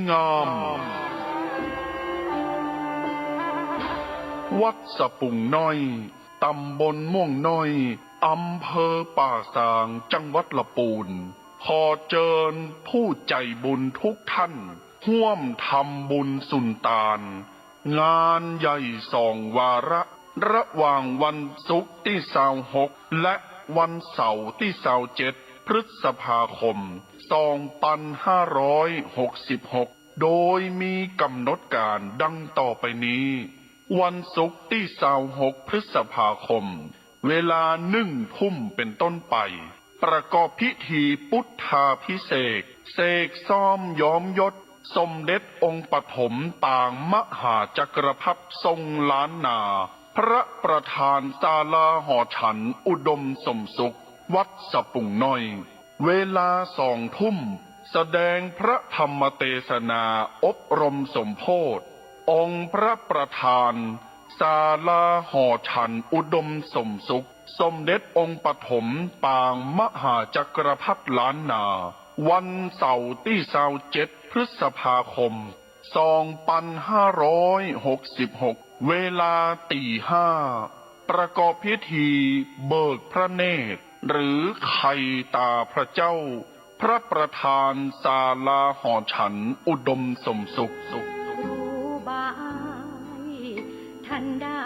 งามวัดสะปุงน้อยตำบลม่วงน้อยอำเภอป่าซางจังหวัดลำพูนขอเชิญผู้ใจบุญทุกท่านร่วมทำบุญสุนตานงานใหญ่2 วาระหว่างวันศุกร์ที่26และวันเสาร์ที่27พฤษภาคม2566โดยมีกำหนดการดังต่อไปนี้วันศุกร์ที่26พฤษภาคมเวลา1 ทุ่มเป็นต้นไปประกอบพิธีพุทธาภิเษกเสกซ้อมย้อมยศสมเด็จองค์ปฐมต่างมหาจักรพรรดิทรงล้านนาพระประธานศาลาหอฉันอุดมสมสุขวัดสะปุงน้อยเวลา2 ทุ่มแสดงพระธรรมเทศนาอบรมสมโภชองค์พระประธานศาลาหอฉันอุดมสมสุขสมเด็จองค์ปฐมปางมหาจักรพรรดิล้านนาวันเสาร์ที่27พฤษภาคม2566เวลาตี 5ประกอบพิธีเบิกพระเนตรหรือไข่ตาพระเจ้าพระประธานศาลาหอฉันอุดมสมสุขท่านได้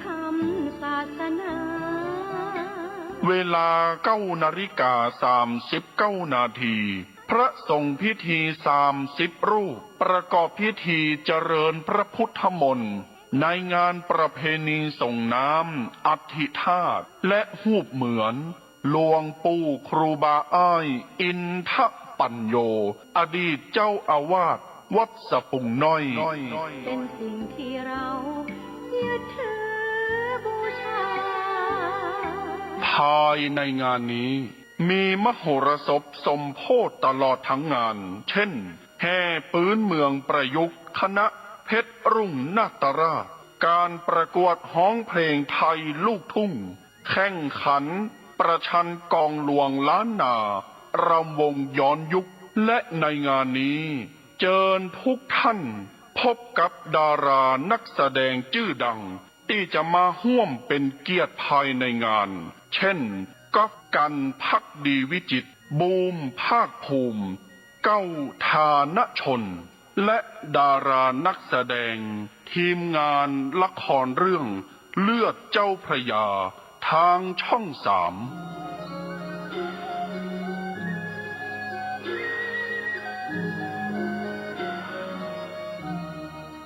คำศาสนาเวลา9:39 นาทีพระสงฆ์พิธี30 รูปประกอบพิธีเจริญพระพุทธมนต์ในงานประเพณีส่งน้ำอธิธาตุและหูปเหมือนหลวงปู่ครูบาอ้ายอินทปัญโยอดีตเจ้าอาวาสวัดสะปุงน้อยเป็นสิ่งที่เรายึดถือบูชาภายในงานนี้มีมโหรสพสมโภชตลอดทั้งงานเช่นแห่ปืนเมืองประยุกต์คณะเพชรรุ่งนาตราชการประกวดฮ้องเพลงไทยลูกทุ่งแข่งขันประชันกองหลวงล้านนารำวงย้อนยุคและในงานนี้เชิญทุกท่านพบกับดารานักแสดงชื่อดังที่จะมาร่วมเป็นเกียรติภายในงานเช่นก๊อฟกันภักดีวิจิตรบูมภาคภูมิเก้าธานชนและดารานักแสดงทีมงานละครเรื่องเลือดเจ้าพระยาทางช่อง3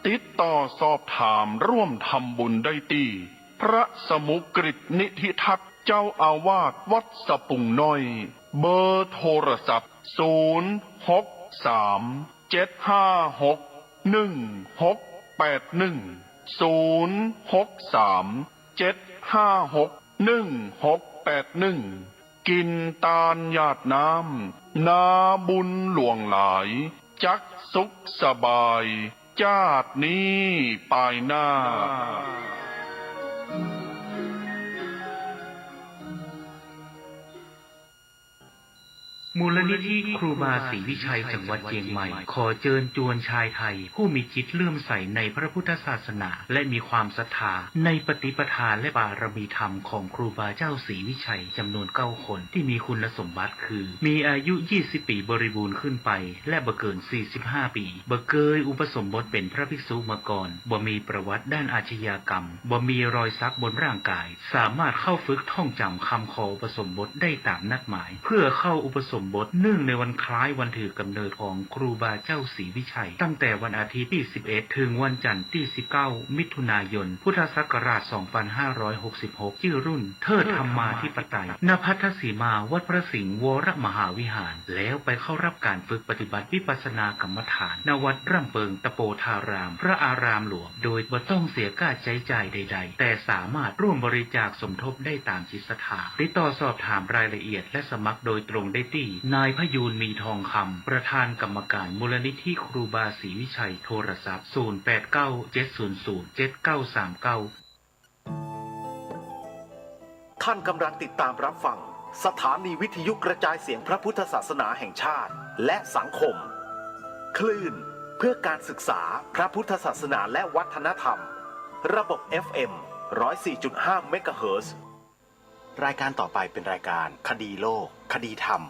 ติดต่อสอบถามร่วมทำบุญได้ที่พระสมุกฤตนิธิทัศน์เจ้าอาวาสวัดสะปุงน้อยเบอร์โทรศัพท์063-756-1681กินตาลหยาดน้ำนาบุญหลวงหลายจักสุขสบายชาตินี้ปลายหน้ามูลนิธิครูบาศรีวิชัยจังหวัดเชียงใหม่ขอเชิญชวนชายไทยผู้มีจิตเลื่อมใสในพระพุทธศาสนาและมีความศรัทธาในปฏิปทาและบารมีธรรมของครูบาเจ้าศรีวิชัยจำนวน9 คนที่มีคุณสมบัติคือมีอายุ20 ปีบริบูรณ์ขึ้นไปและบ่เกิน45 ปีบ่เคยอุปสมบทเป็นพระภิกษุมาก่อนบ่มีประวัติด้านอาชญากรรมบ่มีรอยสักบนร่างกายสามารถเข้าฝึกท่องจำคำขออุปสมบทได้ตามนัดหมายเพื่อเข้าอุปสมบทเนื่องในวันคล้ายวันถือกำเนิดของครูบาเจ้าศรีวิชัยตั้งแต่วันอาทิตย์ที่11ถึงวันจันทร์ที่19มิถุนายนพุทธศักราช2566ชื่อรุ่นเทิดธรรมาธิปไตยณพัทธสีมาวัดพระสิงห์วรมหาวิหารแล้วไปเข้ารับการฝึกปฏิบัติวิปัสสนากรรมฐานณวัดร่ำเปิงตะโปธารามพระอารามหลวงโดยบ่ต้องเสียค่าใช้จ่ายใดๆแต่สามารถร่วมบริจาคสมทบได้ตามจิตศรัทธาติดต่อสอบถามรายละเอียดและสมัครโดยตรงได้ที่นายพยูนมีทองคำประธานกรรมการมูลนิธิครูบาศรีวิชัยโทรศัพท์ท่านกำลังติดตามรับฟังสถานีวิทยุกระจายเสียงพระพุทธศาสนาแห่งชาติและสังคมคลื่น เพื่อการศึกษาพระพุทธศาสนาและวัฒนธรรม ระบบ FM 104.5 เมกะเฮิรตซ์ รายการต่อไปเป็นรายการคดีโลก คดีธรรม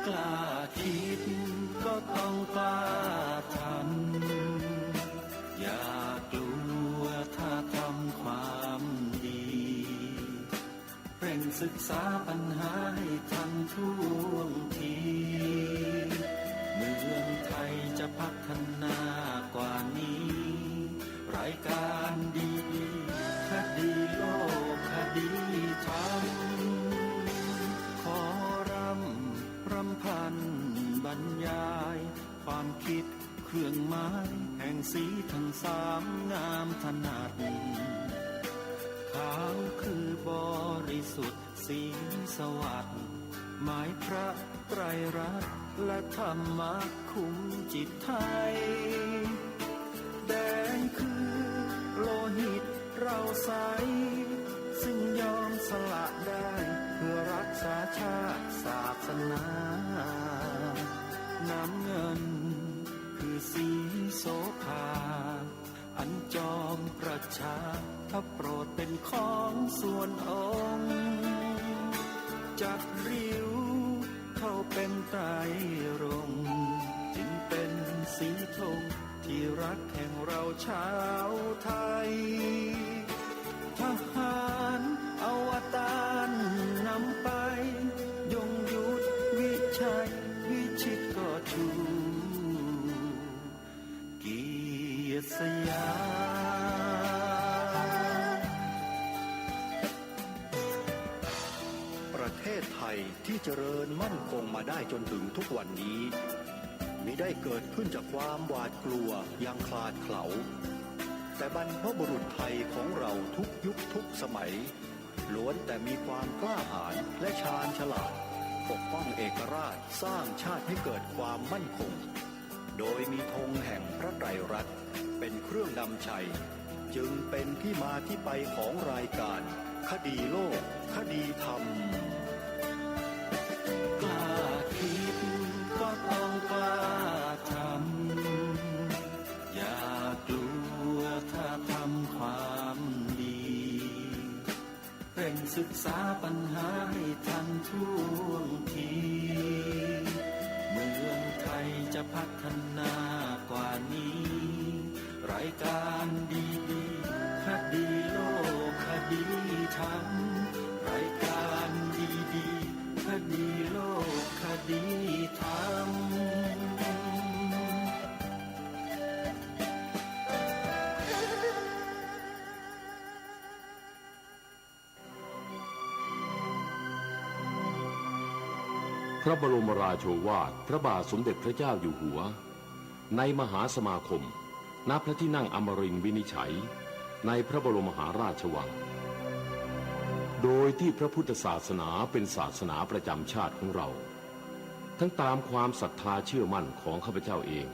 กล้าคิดก็ต้องกล้าทำอย่ากลัวถ้าทำความดีเร่งศึกษาปัญหาให้ทันท่วงทีเมืองไทยจะพัฒนากว่านี้รายการดีคดีโลกคดีธรรมขอรำพันบรรยายความคิดเครื่องหมายแห่งสีทั้งสามงามถนัดขาวคือบริสุทธิ์สีสวัสดิ์หมายพระไตรรัตน์และธรรมะคุ้มจิตไทยแดงคือโลหิตเราใสซึ่งยอมสละได้เพื่อรักษาชาติศาสนาน้ำเงินคือสีโสภาอันจอมประชาถ้าโปรดเป็นของส่วนองค์จัดริ้วเข้าเป็นไตรรงค์จึงเป็นสีธงที่รักแห่งเราชาวไทยทหารอวตารนำไปยงยุทธวิชัยวิชิตก็ชูเกียรติสยามประเทศไทยที่เจริญมั่นคงมาได้จนถึงทุกวันนี้มิได้เกิดขึ้นจากความหวาดกลัวอย่างคลาดเขลาแต่บรรพบุรุษไทยของเราทุกยุคทุกสมัยล้วนแต่มีความกล้าหาญและชาญฉลาดปกป้องเอกราชสร้างชาติให้เกิดความมั่นคงโดยมีธงแห่งพระไตรรัตน์เป็นเครื่องนำชัยจึงเป็นที่มาที่ไปของรายการคดีโลกคดีธรรมกล้าคิดก็ต้องกล้าทำอย่ากลัวถ้าทำความดีเร่งศึกษาปัญหาให้ทันท่วงทีเมืองไทยจะพัฒนากว่านี้รายการดีคดีโลกคดีธรรมรายการดีคดีโลกคดีธรรมพระบรมราโชวาทพระบาทสมเด็จพระเจ้าอยู่หัวในมหาสมาคมณพระที่นั่งอมรินทร์วินิจฉัยในพระบรมมหาราชวังโดยที่พระพุทธศาสนาเป็นศาสนาประจำชาติของเราทั้งตามความศรัทธาเชื่อมั่นของข้าพเจ้าเอง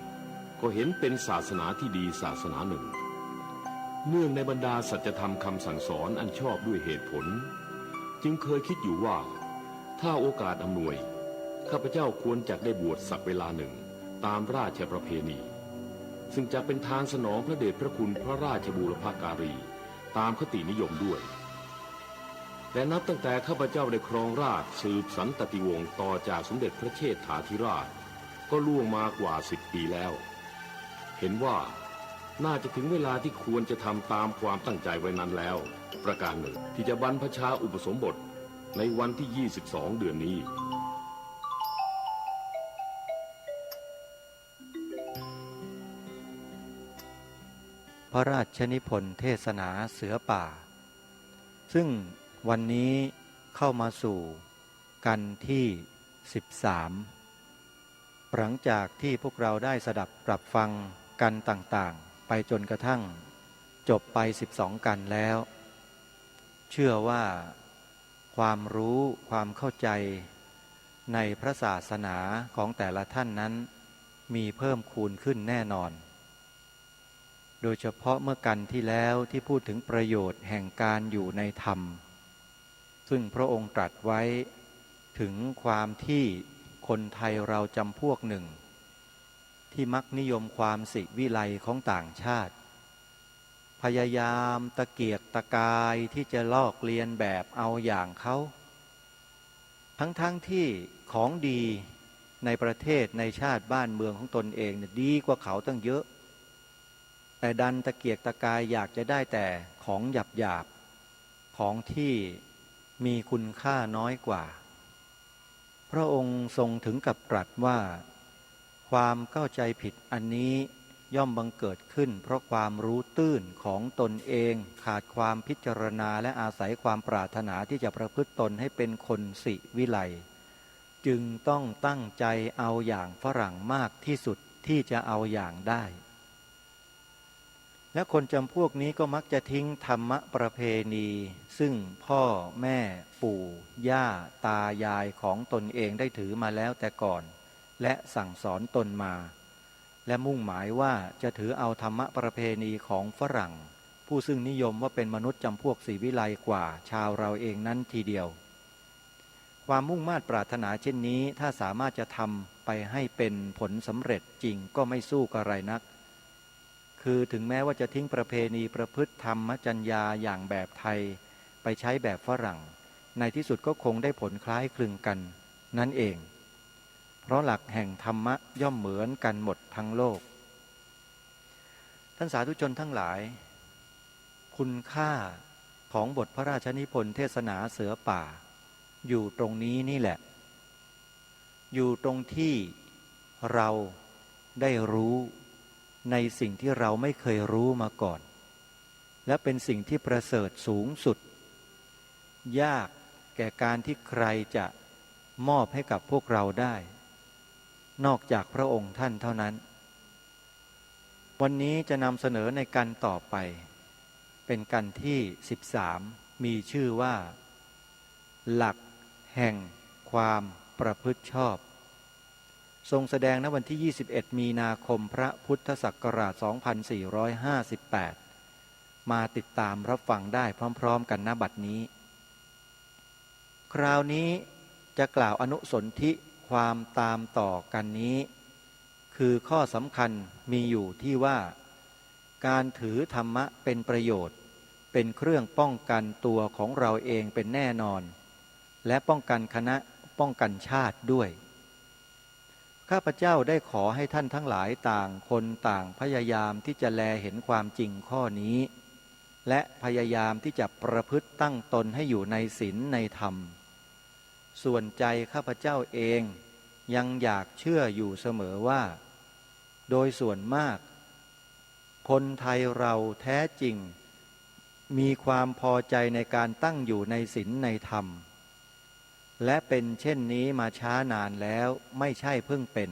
ก็เห็นเป็นศาสนาที่ดีศาสนาหนึ่งเนื่องในบรรดาสัจธรรมคำสั่งสอนอันชอบด้วยเหตุผลจึงเคยคิดอยู่ว่าถ้าโอกาสอำนวยข้าพเจ้าควรจะได้บวชสักเวลาหนึ่งตามราชประเพณีซึ่งจะเป็นทางสนองพระเดชพระคุณพระราชบูรพการีตามคตินิยมด้วยและนับตั้งแต่ข้าพเจ้าได้ครองราชย์สืบสันตติวงศ์ต่อจากสมเด็จพระเชษฐาธิราชก็ล่วงมากว่า10 ปีแล้วเห็นว่าน่าจะถึงเวลาที่ควรจะทำตามความตั้งใจไว้นั้นแล้วประการหนึ่งที่จะบรรพชาอุปสมบทในวันที่22 เดือนนี้พระราชนิพนธ์เทศนาเสือป่าซึ่งวันนี้เข้ามาสู่กันที่13หลังจากที่พวกเราได้สดับปรับฟังกันต่างๆไปจนกระทั่งจบไป12กันแล้วเชื่อว่า ความรู้ความเข้าใจในพระศาสนาของแต่ละท่านนั้นมีเพิ่มคูณขึ้นแน่นอนโดยเฉพาะเมื่อกันที่แล้วที่พูดถึงประโยชน์แห่งการอยู่ในธรรมซึ่งพระองค์ตรัสไว้ถึงความที่คนไทยเราจำพวกหนึ่งที่มักนิยมความศิวิไลของต่างชาติพยายามตะเกียกตะกายที่จะลอกเลียนแบบเอาอย่างเขาทั้งที่ของดีในประเทศในชาติบ้านเมืองของตนเองเนี่ยดีกว่าเขาตั้งเยอะแต่ดันตะเกียกตะกายอยากจะได้แต่ของหยาบของที่มีคุณค่าน้อยกว่าพระองค์ทรงถึงกับตรัสว่าความเข้าใจผิดอันนี้ย่อมบังเกิดขึ้นเพราะความรู้ตื้นของตนเองขาดความพิจารณาและอาศัยความปรารถนาที่จะประพฤติตนให้เป็นคนศิวิไลจึงต้องตั้งใจเอาอย่างฝรั่งมากที่สุดที่จะเอาอย่างได้และคนจำพวกนี้ก็มักจะทิ้งธรรมประเพณีซึ่งพ่อแม่ปู่ย่าตายายของตนเองได้ถือมาแล้วแต่ก่อนและสั่งสอนตนมาและมุ่งหมายว่าจะถือเอาธรรมประเพณีของฝรั่งผู้ซึ่งนิยมว่าเป็นมนุษย์จำพวกศิวิไลกว่าชาวเราเองนั้นทีเดียวความมุ่งมา่ปรารถนาเช่นนี้ถ้าสามารถจะทำไปให้เป็นผลสำเร็จจริงก็ไม่สู้กับอะไรนักคือถึงแม้ว่าจะทิ้งประเพณีประพฤติธรรมจรรยาอย่างแบบไทยไปใช้แบบฝรั่งในที่สุดก็คงได้ผลคล้ายคลึงกันนั่นเองเพราะหลักแห่งธรรมะย่อมเหมือนกันหมดทั้งโลกท่านสาธุชนทั้งหลายคุณค่าของบทพระราชนิพนธ์เทศนาเสือป่าอยู่ตรงนี้นี่แหละอยู่ตรงที่เราได้รู้ในสิ่งที่เราไม่เคยรู้มาก่อนและเป็นสิ่งที่ประเสริฐสูงสุดยากแก่การที่ใครจะมอบให้กับพวกเราได้นอกจากพระองค์ท่านเท่านั้นวันนี้จะนำเสนอในกันต่อไปเป็นกันที่13มีชื่อว่าหลักแห่งความประพฤติชอบทรงแสดงณวันที่21มีนาคมพระพุทธศักราช2458มาติดตามรับฟังได้พร้อมๆกันณบัดนี้คราวนี้จะกล่าวอนุสนธิความตามต่อกันนี้คือข้อสำคัญมีอยู่ที่ว่าการถือธรรมะเป็นประโยชน์เป็นเครื่องป้องกันตัวของเราเองเป็นแน่นอนและป้องกันคณะป้องกันชาติด้วยข้าพเจ้าได้ขอให้ท่านทั้งหลายต่างคนต่างพยายามที่จะแลเห็นความจริงข้อนี้และพยายามที่จะประพฤติตั้งตนให้อยู่ในศีลในธรรมส่วนใจข้าพเจ้าเองยังอยากเชื่ออยู่เสมอว่าโดยส่วนมากคนไทยเราแท้จริงมีความพอใจในการตั้งอยู่ในศีลในธรรมและเป็นเช่นนี้มาช้านานแล้วไม่ใช่เพิ่งเป็น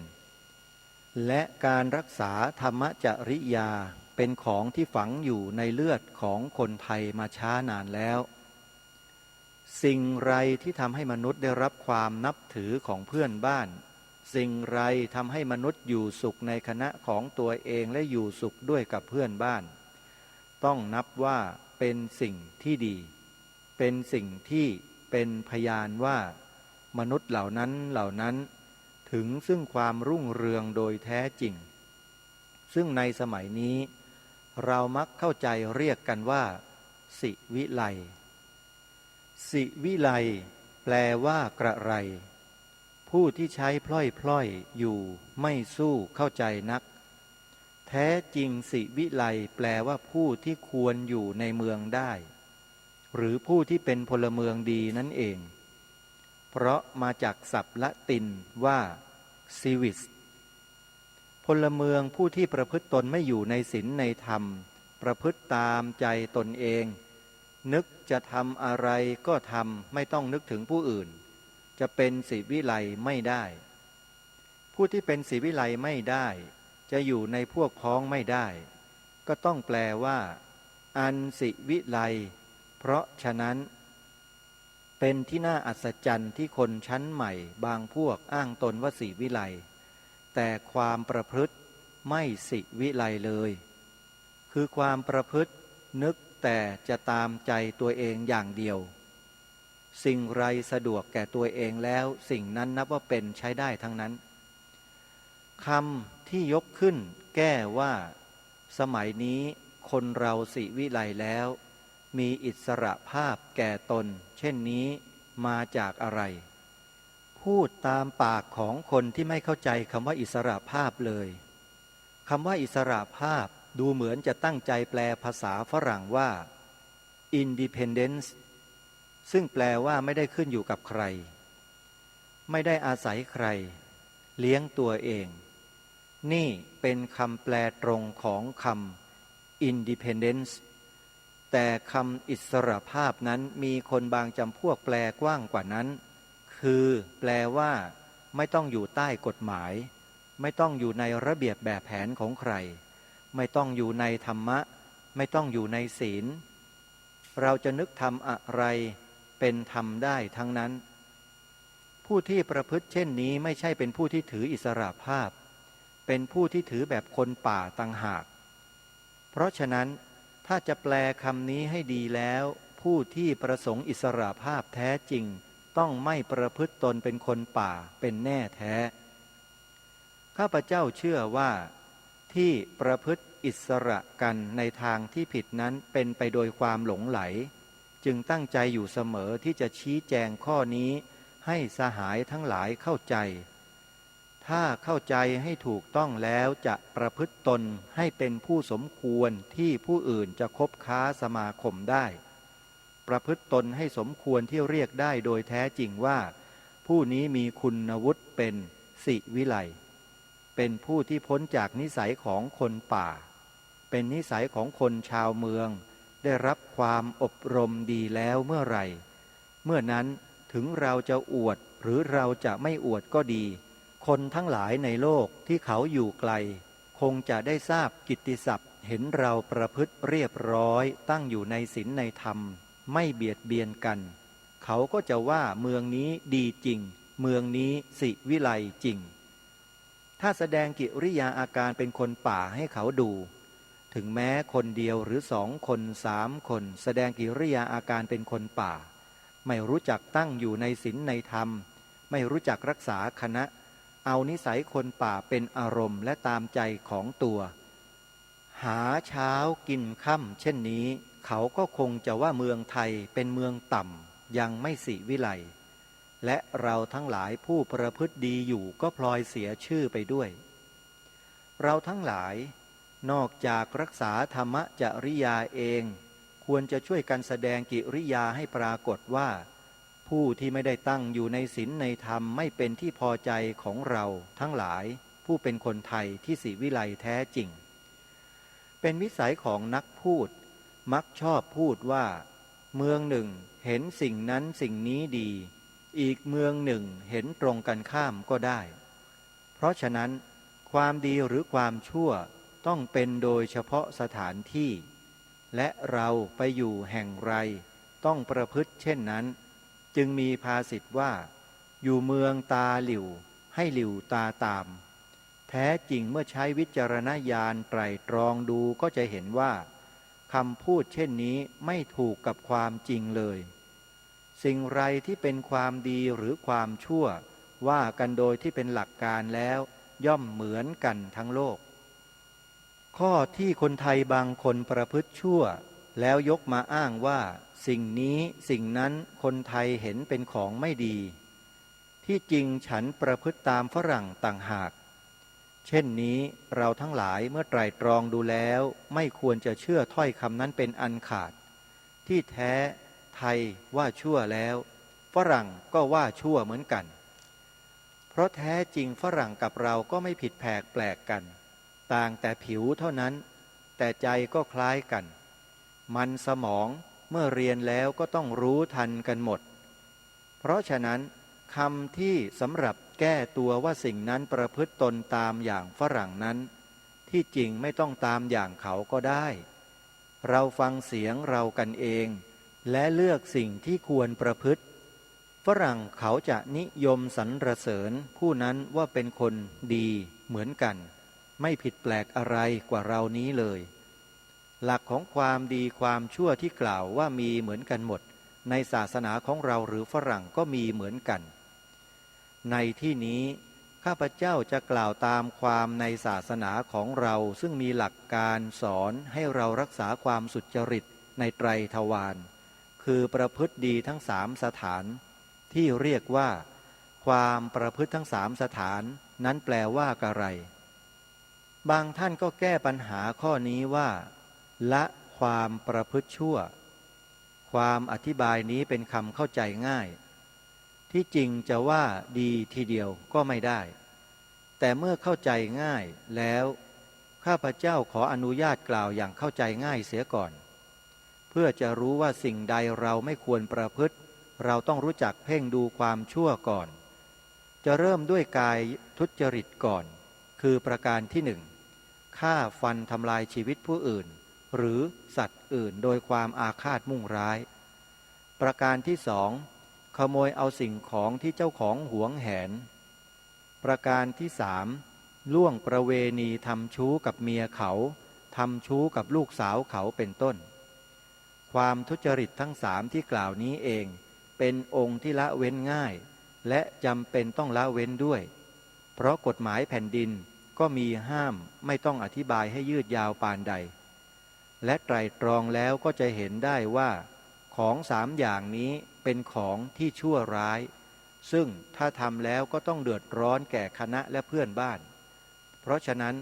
และการรักษาธรรมจริยาเป็นของที่ฝังอยู่ในเลือดของคนไทยมาช้านานแล้วสิ่งไรที่ทำให้มนุษย์ได้รับความนับถือของเพื่อนบ้านสิ่งไรทำให้มนุษย์อยู่สุขในคณะของตัวเองและอยู่สุขด้วยกับเพื่อนบ้านต้องนับว่าเป็นสิ่งที่ดีเป็นสิ่งที่เป็นพยานว่ามนุษย์เหล่านั้นถึงซึ่งความรุ่งเรืองโดยแท้จริงซึ่งในสมัยนี้เรามักเข้าใจเรียกกันว่าศิวิไลศิวิไลแปลว่ากระไรผู้ที่ใช้พล่อยอยู่ไม่สู้เข้าใจนักแท้จริงศิวิไลแปลว่าผู้ที่ควรอยู่ในเมืองได้หรือผู้ที่เป็นพลเมืองดีนั่นเองเพราะมาจากศัพท์ละตินว่า civis พลเมืองผู้ที่ประพฤติตนไม่อยู่ในศีลในธรรมประพฤติตามใจตนเองนึกจะทำอะไรก็ทำไม่ต้องนึกถึงผู้อื่นจะเป็นศิวิไลไม่ได้ผู้ที่เป็นศิวิไลไม่ได้จะอยู่ในพวกพ้องไม่ได้ก็ต้องแปลว่าอันศิวิไลเพราะฉะนั้น เป็นที่น่าอัศจรรย์ที่คนชั้นใหม่บางพวกอ้างตนว่าศิวิไลแต่ความประพฤติไม่ศิวิไลเลยคือความประพฤตินึกแต่จะตามใจตัวเองอย่างเดียวสิ่งไรสะดวกแก่ตัวเองแล้วสิ่งนั้นนับว่าเป็นใช้ได้ทั้งนั้นคำที่ยกขึ้นแก้ว่าสมัยนี้คนเราศิวิไลแล้วมีอิสระภาพแก่ตนเช่นนี้มาจากอะไรพูดตามปากของคนที่ไม่เข้าใจคำว่าอิสระภาพเลยคำว่าอิสระภาพดูเหมือนจะตั้งใจแปลภาษาฝรั่งว่า independence ซึ่งแปลว่าไม่ได้ขึ้นอยู่กับใครไม่ได้อาศัยใครเลี้ยงตัวเองนี่เป็นคำแปลตรงของคำ independence แต่คำอิสรภาพนั้นมีคนบางจำพวกแปลกว้างกว่านั้นคือแปลว่าไม่ต้องอยู่ใต้กฎหมายไม่ต้องอยู่ในระเบียบแบบแผนของใครไม่ต้องอยู่ในธรรมะไม่ต้องอยู่ในศีลเราจะนึกทำอะไรเป็นธรรมได้ทั้งนั้นผู้ที่ประพฤติเช่นนี้ไม่ใช่เป็นผู้ที่ถืออิสรภาพเป็นผู้ที่ถือแบบคนป่าต่างหากเพราะฉะนั้นถ้าจะแปลคำนี้ให้ดีแล้วผู้ที่ประสงค์อิสรภาพแท้จริงต้องไม่ประพฤติตนเป็นคนป่าเป็นแน่แท้ข้าพเจ้าเชื่อว่าที่ประพฤติอิสระกันในทางที่ผิดนั้นเป็นไปโดยความหลงไหลจึงตั้งใจอยู่เสมอที่จะชี้แจงข้อนี้ให้สหายทั้งหลายเข้าใจถ้าเข้าใจให้ถูกต้องแล้วจะประพฤติตนให้เป็นผู้สมควรที่ผู้อื่นจะคบค้าสมาคมได้ประพฤติตนให้สมควรที่เรียกได้โดยแท้จริงว่าผู้นี้มีคุณวุฒิเป็นศิวิไลเป็นผู้ที่พ้นจากนิสัยของคนป่าเป็นนิสัยของคนชาวเมืองได้รับความอบรมดีแล้วเมื่อไหร่เมื่อนั้นถึงเราจะอวดหรือเราจะไม่อวดก็ดีคนทั้งหลายในโลกที่เขาอยู่ไกลคงจะได้ทราบกิตติศัพท์เห็นเราประพฤติเรียบร้อยตั้งอยู่ในศีลในธรรมไม่เบียดเบียนกันเขาก็จะว่าเมืองนี้ดีจริงเมืองนี้ศิวิไลจริงถ้าแสดงกิริยาอาการเป็นคนป่าให้เขาดูถึงแม้คนเดียวหรือ2 คน3 คนแสดงกิริยาอาการเป็นคนป่าไม่รู้จักตั้งอยู่ในศีลในธรรมไม่รู้จักรักษาคณะเอานิสัยคนป่าเป็นอารมณ์และตามใจของตัวหาเช้ากินค่ำเช่นนี้เขาก็คงจะว่าเมืองไทยเป็นเมืองต่ำยังไม่ศิวิไลและเราทั้งหลายผู้ประพฤติดีอยู่ก็พลอยเสียชื่อไปด้วยเราทั้งหลายนอกจากรักษาธรรมจริยาเองควรจะช่วยกันแสดงกิริยาให้ปรากฏว่าผู้ที่ไม่ได้ตั้งอยู่ในศีลในธรรมไม่เป็นที่พอใจของเราทั้งหลายผู้เป็นคนไทยที่ศิวิไลแท้จริงเป็นวิสัยของนักพูดมักชอบพูดว่าเมืองหนึ่งเห็นสิ่งนั้นสิ่งนี้ดีอีกเมืองหนึ่งเห็นตรงกันข้ามก็ได้เพราะฉะนั้นความดีหรือความชั่วต้องเป็นโดยเฉพาะสถานที่และเราไปอยู่แห่งไรต้องประพฤติเช่นนั้นจึงมีภาษิตว่าอยู่เมืองตาหลิวให้หลิวตาตามแท้จริงเมื่อใช้วิจารณญาณไตร่ตรองดูก็จะเห็นว่าคำพูดเช่นนี้ไม่ถูกกับความจริงเลยสิ่งไรที่เป็นความดีหรือความชั่วว่ากันโดยที่เป็นหลักการแล้วย่อมเหมือนกันทั้งโลกข้อที่คนไทยบางคนประพฤติชั่วแล้วยกมาอ้างว่าสิ่งนี้สิ่งนั้นคนไทยเห็นเป็นของไม่ดีที่จริงฉันประพฤติตามฝรั่งต่างหากเช่นนี้เราทั้งหลายเมื่อไตร่ตรองดูแล้วไม่ควรจะเชื่อถ้อยคำนั้นเป็นอันขาดที่แท้ไทยว่าชั่วแล้วฝรั่งก็ว่าชั่วเหมือนกันเพราะแท้จริงฝรั่งกับเราก็ไม่ผิดแผกแปลกกันต่างแต่ผิวเท่านั้นแต่ใจก็คล้ายกันมันสมองเมื่อเรียนแล้วก็ต้องรู้ทันกันหมดเพราะฉะนั้นคำที่สำหรับแก้ตัวว่าสิ่งนั้นประพฤติตนตามอย่างฝรั่งนั้นที่จริงไม่ต้องตามอย่างเขาก็ได้เราฟังเสียงเรากันเองและเลือกสิ่งที่ควรประพฤติ ฝรั่งเขาจะนิยมสรรเสริญผู้นั้นว่าเป็นคนดีเหมือนกันไม่ผิดแปลกอะไรกว่าเรานี้เลยหลักของความดีความชั่วที่กล่าวว่ามีเหมือนกันหมดในศาสนาของเราหรือฝรั่งก็มีเหมือนกันในที่นี้ข้าพเจ้าจะกล่าวตามความในศาสนาของเราซึ่งมีหลักการสอนให้เรารักษาความสุจริตในไตรทวารคือประพฤติดีทั้งสามสถานที่เรียกว่าความประพฤติทั้งสามสถานนั้นแปลว่าอะไรบางท่านก็แก้ปัญหาข้อนี้ว่าละความประพฤติชั่วความอธิบายนี้เป็นคำเข้าใจง่ายที่จริงจะว่าดีทีเดียวก็ไม่ได้แต่เมื่อเข้าใจง่ายแล้วข้าพเจ้าขออนุญาตกล่าวอย่างเข้าใจง่ายเสียก่อนเพื่อจะรู้ว่าสิ่งใดเราไม่ควรประพฤติเราต้องรู้จักเพ่งดูความชั่วก่อนจะเริ่มด้วยกายทุจริตก่อนคือประการที่หนึ่งฆ่าฟันทำลายชีวิตผู้อื่นหรือสัตว์อื่นโดยความอาฆาตมุ่งร้ายประการที่สองขโมยเอาสิ่งของที่เจ้าของหวงแหนประการที่สามล่วงประเวณีทำชู้กับเมียเขาทำชู้กับลูกสาวเขาเป็นต้นความทุจริตทั้งสามที่กล่าวนี้เองเป็นองค์ที่ละเว้นง่ายและจำเป็นต้องละเว้นด้วยเพราะกฎหมายแผ่นดินก็มีห้ามไม่ต้องอธิบายให้ยืดยาวปานใดและไตร่ตรองแล้วก็จะเห็นได้ว่าของสามอย่างนี้เป็นของที่ชั่วร้ายซึ่งถ้าทำแล้วก็ต้องเดือดร้อนแก่คณะและเพื่อนบ้านเพราะฉะนั้น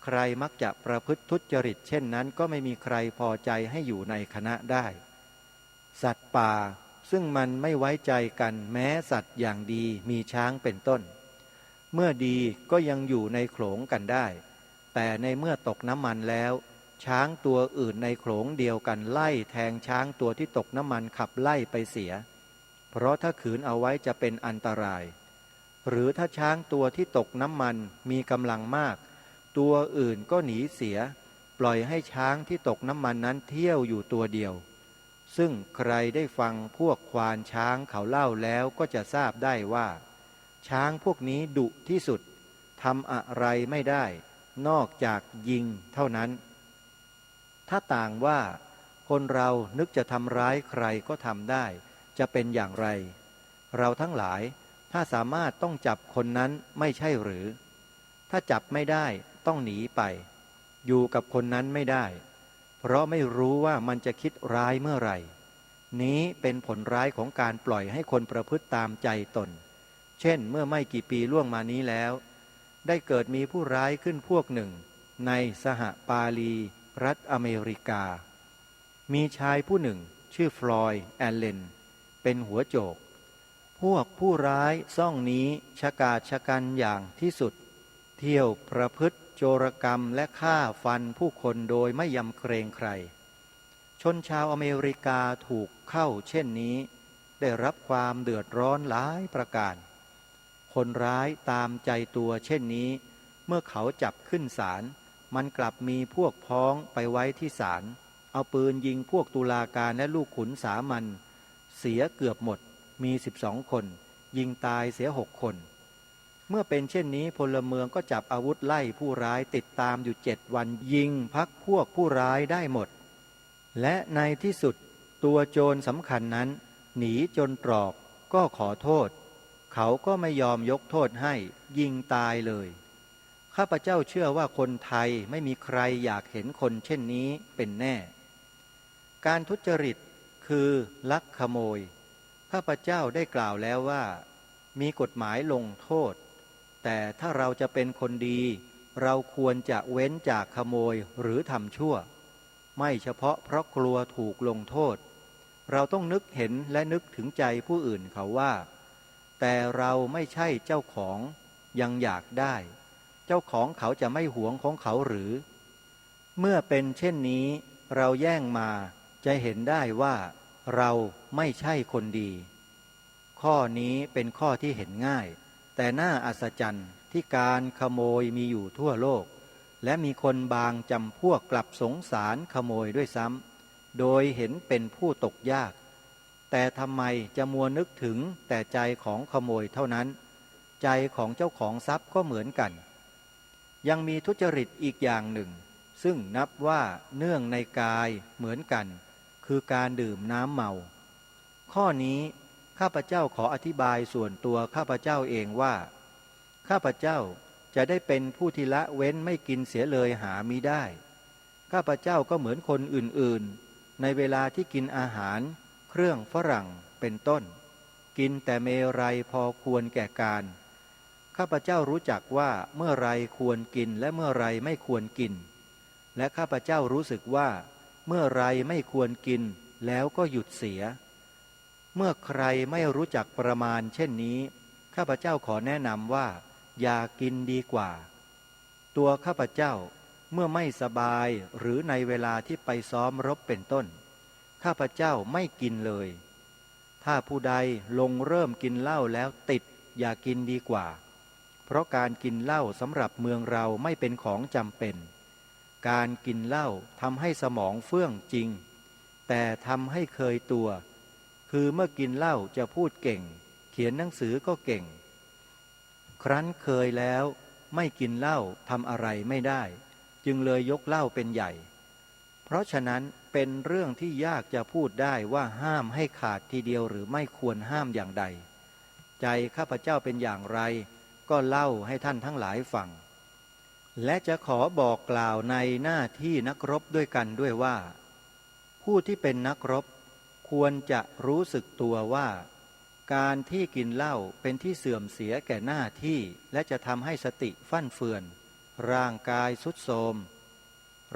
ใครมักจะประพฤติทุจริตเช่นนั้นก็ไม่มีใครพอใจให้อยู่ในคณะได้สัตว์ป่าซึ่งมันไม่ไว้ใจกันแม้สัตว์อย่างดีมีช้างเป็นต้นเมื่อดีก็ยังอยู่ในโขลงกันได้แต่ในเมื่อตกน้ำมันแล้วช้างตัวอื่นในโขลงเดียวกันไล่แทงช้างตัวที่ตกน้ำมันขับไล่ไปเสียเพราะถ้าขืนเอาไว้จะเป็นอันตรายหรือถ้าช้างตัวที่ตกน้ำมันมีกำลังมากตัวอื่นก็หนีเสียปล่อยให้ช้างที่ตกน้ำมันนั้นเที่ยวอยู่ตัวเดียวซึ่งใครได้ฟังพวกควานช้างเขาเล่าแล้วก็จะทราบได้ว่าช้างพวกนี้ดุที่สุดทำอะไรไม่ได้นอกจากยิงเท่านั้นถ้าต่างว่าคนเรานึกจะทำร้ายใครก็ทำได้จะเป็นอย่างไรเราทั้งหลายถ้าสามารถต้องจับคนนั้นไม่ใช่หรือถ้าจับไม่ได้ต้องหนีไปอยู่กับคนนั้นไม่ได้เพราะไม่รู้ว่ามันจะคิดร้ายเมื่อไหร่นี้เป็นผลร้ายของการปล่อยให้คนประพฤติตามใจตนเช่นเมื่อไม่กี่ปีล่วงมานี้แล้วได้เกิดมีผู้ร้ายขึ้นพวกหนึ่งในสหปาลีรัฐอเมริกามีชายผู้หนึ่งชื่อฟลอยด์แอลเลนเป็นหัวโจกพวกผู้ร้ายซ่องนี้ชะกาจชะกันอย่างที่สุดเที่ยวประพฤติโจรกรรมและฆ่าฟันผู้คนโดยไม่ยำเกรงใครชนชาวอเมริกาถูกเข้าเช่นนี้ได้รับความเดือดร้อนหลายประการคนร้ายตามใจตัวเช่นนี้เมื่อเขาจับขึ้นศาลมันกลับมีพวกพ้องไปไว้ที่ศาลเอาปืนยิงพวกตุลาการและลูกขุนสามัญเสียเกือบหมดมี12 คนยิงตายเสีย6 คนเมื่อเป็นเช่นนี้พลเมืองก็จับอาวุธไล่ผู้ร้ายติดตามอยู่7 วันยิงพักพวกผู้ร้ายได้หมดและในที่สุดตัวโจรสำคัญนั้นหนีจนตรอกก็ขอโทษเขาก็ไม่ยอมยกโทษให้ยิงตายเลยข้าพเจ้าเชื่อว่าคนไทยไม่มีใครอยากเห็นคนเช่นนี้เป็นแน่การทุจริตคือลักขโมยข้าพเจ้าได้กล่าวแล้วว่ามีกฎหมายลงโทษแต่ถ้าเราจะเป็นคนดีเราควรจะเว้นจากขโมยหรือทำชั่วไม่เฉพาะเพราะกลัวถูกลงโทษเราต้องนึกเห็นและนึกถึงใจผู้อื่นเขาว่าแต่เราไม่ใช่เจ้าของยังอยากได้เจ้าของเขาจะไม่หวงของเขาหรือเมื่อเป็นเช่นนี้เราแย่งมาจะเห็นได้ว่าเราไม่ใช่คนดีข้อนี้เป็นข้อที่เห็นง่ายแต่น่าอัศจรรย์ที่การขโมยมีอยู่ทั่วโลกและมีคนบางจำพวกกลับสงสารขโมยด้วยซ้ำโดยเห็นเป็นผู้ตกยาก แต่ทำไมจะมัวนึกถึงแต่ใจของขโมยเท่านั้นใจของเจ้าของทรัพย์ก็เหมือนกันยังมีทุจริตอีกอย่างหนึ่งซึ่งนับว่าเนื่องในกายเหมือนกันคือการดื่มน้ำเมาข้อนี้ข้าพเจ้าขออธิบายส่วนตัวข้าพเจ้าเองว่าข้าพเจ้าจะได้เป็นผู้ที่ละเว้นไม่กินเสียเลยหามิได้ข้าพเจ้าก็เหมือนคนอื่นๆในเวลาที่กินอาหารเครื่องฝรั่งเป็นต้นกินแต่เมรัยพอควรแก่การข้าพเจ้ารู้จักว่าเมื่อไรควรกินและเมื่อไรไม่ควรกินและข้าพเจ้ารู้สึกว่าเมื่อไรไม่ควรกินแล้วก็หยุดเสียเมื่อใครไม่รู้จักประมาณเช่นนี้ข้าพเจ้าขอแนะนำว่าอย่ากินดีกว่าตัวข้าพเจ้าเมื่อไม่สบายหรือในเวลาที่ไปซ้อมรบเป็นต้นข้าพเจ้าไม่กินเลยถ้าผู้ใดลงเริ่มกินเหล้าแล้วติดอย่ากินดีกว่าเพราะการกินเหล้าสำหรับเมืองเราไม่เป็นของจำเป็นการกินเหล้าทำให้สมองเฟื่องจริงแต่ทำให้เคยตัวคือเมื่อกินเหล้าจะพูดเก่งเขียนหนังสือก็เก่งครั้นเคยแล้วไม่กินเหล้าทำอะไรไม่ได้จึงเลยยกเหล้าเป็นใหญ่เพราะฉะนั้นเป็นเรื่องที่ยากจะพูดได้ว่าห้ามให้ขาดทีเดียวหรือไม่ควรห้ามอย่างใดใจข้าพเจ้าเป็นอย่างไรก็เล่าให้ท่านทั้งหลายฟังและจะขอบอกกล่าวในหน้าที่นักรบด้วยกันด้วยว่าผู้ที่เป็นนักรบควรจะรู้สึกตัวว่าการที่กินเหล้าเป็นที่เสื่อมเสียแก่หน้าที่และจะทำให้สติฟั่นเฟือนร่างกายทรุดโทรม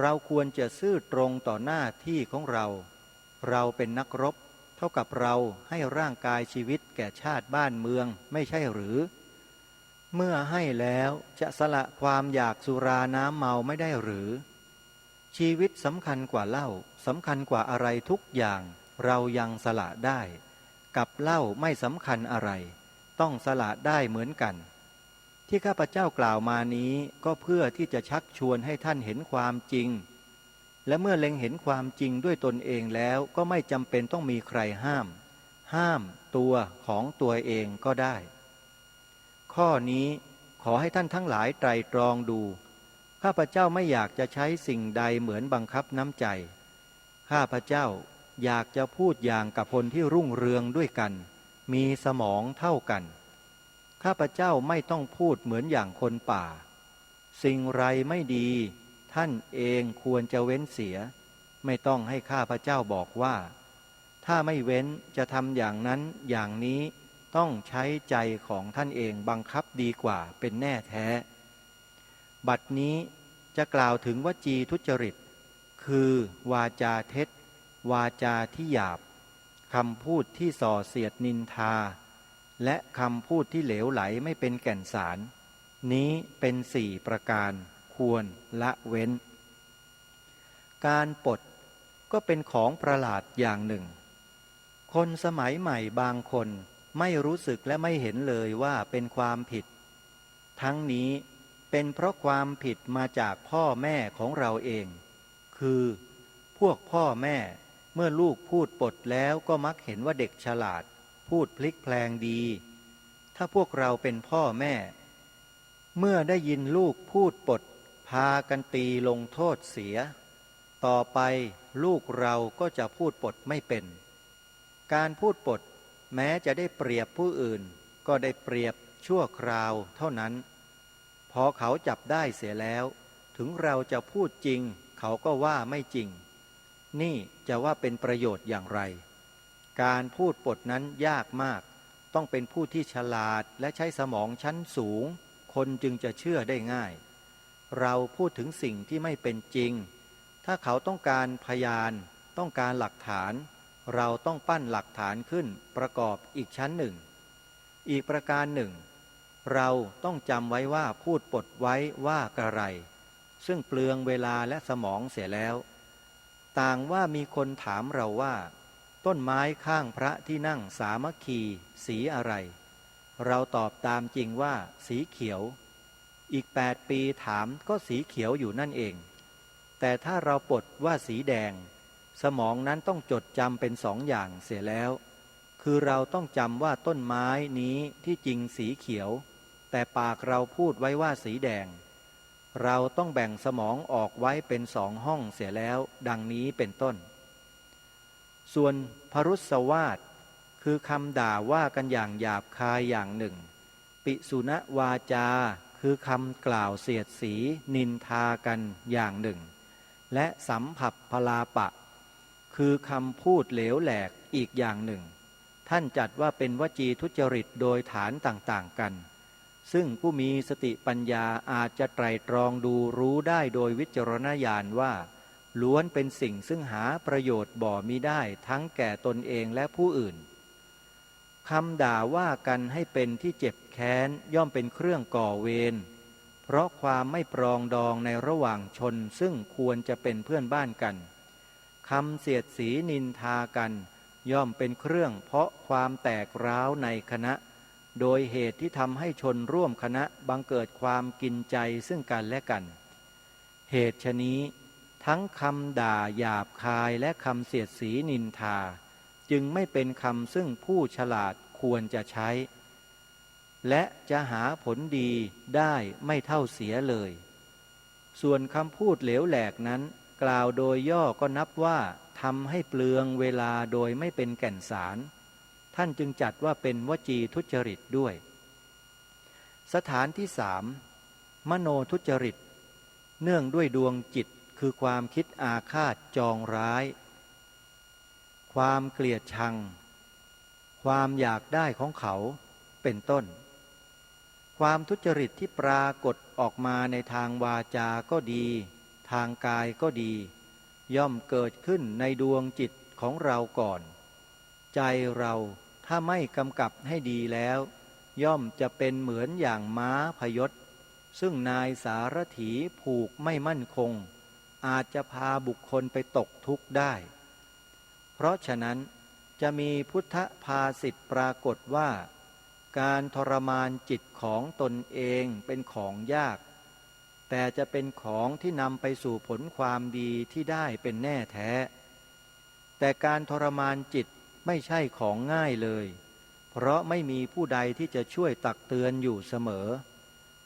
เราควรจะซื่อตรงต่อหน้าที่ของเราเป็นนักรบเท่ากับเราให้ร่างกายชีวิตแก่ชาติบ้านเมืองไม่ใช่หรือเมื่อให้แล้วจะสละความอยากสุราน้ำเมาไม่ได้หรือชีวิตสำคัญกว่าเหล้าสำคัญกว่าอะไรทุกอย่างเรายังสละได้กับเหล้าไม่สำคัญอะไรต้องสละได้เหมือนกันที่ข้าพเจ้ากล่าวมานี้ก็เพื่อที่จะชักชวนให้ท่านเห็นความจริงและเมื่อเล็งเห็นความจริงด้วยตนเองแล้วก็ไม่จำเป็นต้องมีใครห้ามตัวของตัวเองก็ได้ข้อนี้ขอให้ท่านทั้งหลายไตรตรองดูข้าพเจ้าไม่อยากจะใช้สิ่งใดเหมือนบังคับน้ำใจข้าพเจ้าอยากจะพูดอย่างกับคนที่รุ่งเรืองด้วยกันมีสมองเท่ากันข้าพเจ้าไม่ต้องพูดเหมือนอย่างคนป่าสิ่งไรไม่ดีท่านเองควรจะเว้นเสียไม่ต้องให้ข้าพเจ้าบอกว่าถ้าไม่เว้นจะทำอย่างนั้นอย่างนี้ต้องใช้ใจของท่านเองบังคับดีกว่าเป็นแน่แท้บัดนี้จะกล่าวถึงวจีทุจริตคือวาจาเท็จวาจาที่หยาบคำพูดที่ส่อเสียดนินทาและคำพูดที่เหลวไหลไม่เป็นแก่นสารนี้เป็น4ประการควรละเว้นการปดก็เป็นของประหลาดอย่างหนึ่งคนสมัยใหม่บางคนไม่รู้สึกและไม่เห็นเลยว่าเป็นความผิดทั้งนี้เป็นเพราะความผิดมาจากพ่อแม่ของเราเองคือพวกพ่อแม่เมื่อลูกพูดปดแล้วก็มักเห็นว่าเด็กฉลาดพูดพลิกแพลงดีถ้าพวกเราเป็นพ่อแม่เมื่อได้ยินลูกพูดปดพากันตีลงโทษเสียต่อไปลูกเราก็จะพูดปดไม่เป็นการพูดปดแม้จะได้เปรียบผู้อื่นก็ได้เปรียบชั่วคราวเท่านั้นพอเขาจับได้เสียแล้วถึงเราจะพูดจริงเขาก็ว่าไม่จริงนี่จะว่าเป็นประโยชน์อย่างไรการพูดปดนั้นยากมากต้องเป็นผู้ที่ฉลาดและใช้สมองชั้นสูงคนจึงจะเชื่อได้ง่ายเราพูดถึงสิ่งที่ไม่เป็นจริงถ้าเขาต้องการพยานต้องการหลักฐานเราต้องปั้นหลักฐานขึ้นประกอบอีกชั้นหนึ่งอีกประการหนึ่งเราต้องจำไว้ว่าพูดปดไว้ว่ากระไรซึ่งเปลืองเวลาและสมองเสียแล้วต่างว่ามีคนถามเราว่าต้นไม้ข้างพระที่นั่งสามัคคีสีอะไรเราตอบตามจริงว่าสีเขียวอีก8 ปีถามก็สีเขียวอยู่นั่นเองแต่ถ้าเราปดว่าสีแดงสมองนั้นต้องจดจำเป็น2 อย่างเสียแล้ว คือเราต้องจำว่าต้นไม้นี้ที่จริงสีเขียวแต่ปากเราพูดไว้ว่าสีแดงเราต้องแบ่งสมองออกไว้เป็น2 ห้องเสียแล้วดังนี้เป็นต้นส่วนพรุสวาทคือคำด่าว่ากันอย่างหยาบคายอย่างหนึ่งปิสุณวาจาคือคำกล่าวเสียดสีนินทากันอย่างหนึ่งและสัมผัสพลาปะคือคำพูดเหลวแหลกอีกอย่างหนึ่งท่านจัดว่าเป็นวจีทุจริตโดยฐานต่างๆกันซึ่งผู้มีสติปัญญาอาจจะไตร่ตรองดูรู้ได้โดยวิจารณญาณว่าล้วนเป็นสิ่งซึ่งหาประโยชน์บ่มิได้ทั้งแก่ตนเองและผู้อื่นคำด่าว่ากันให้เป็นที่เจ็บแค้นย่อมเป็นเครื่องก่อเวรเพราะความไม่ปรองดองในระหว่างชนซึ่งควรจะเป็นเพื่อนบ้านกันคำเสียดสีนินทากันย่อมเป็นเครื่องเพราะความแตกร้าวในคณะโดยเหตุที่ทำให้ชนร่วมคณะบังเกิดความกินใจซึ่งกันและกันเหตุฉะนี้ทั้งคำด่าหยาบคายและคำเสียดสีนินทาจึงไม่เป็นคำซึ่งผู้ฉลาดควรจะใช้และจะหาผลดีได้ไม่เท่าเสียเลยส่วนคำพูดเหลวแหลกนั้นกล่าวโดยย่อก็นับว่าทำให้เปลืองเวลาโดยไม่เป็นแก่นสารท่านจึงจัดว่าเป็นวจีทุจริตด้วยสถานที่3มโนทุจริตเนื่องด้วยดวงจิตคือความคิดอาฆาตจองร้ายความเกลียดชังความอยากได้ของเขาเป็นต้นความทุจริตที่ปรากฏออกมาในทางวาจาก็ดีทางกายก็ดีย่อมเกิดขึ้นในดวงจิตของเราก่อนใจเราถ้าไม่กำกับให้ดีแล้วย่อมจะเป็นเหมือนอย่างม้าพยศซึ่งนายสารถีผูกไม่มั่นคงอาจจะพาบุคคลไปตกทุกข์ได้เพราะฉะนั้นจะมีพุทธภาษิตปรากฏว่าการทรมานจิตของตนเองเป็นของยากแต่จะเป็นของที่นำไปสู่ผลความดีที่ได้เป็นแน่แท้แต่การทรมานจิตไม่ใช่ของง่ายเลยเพราะไม่มีผู้ใดที่จะช่วยตักเตือนอยู่เสมอ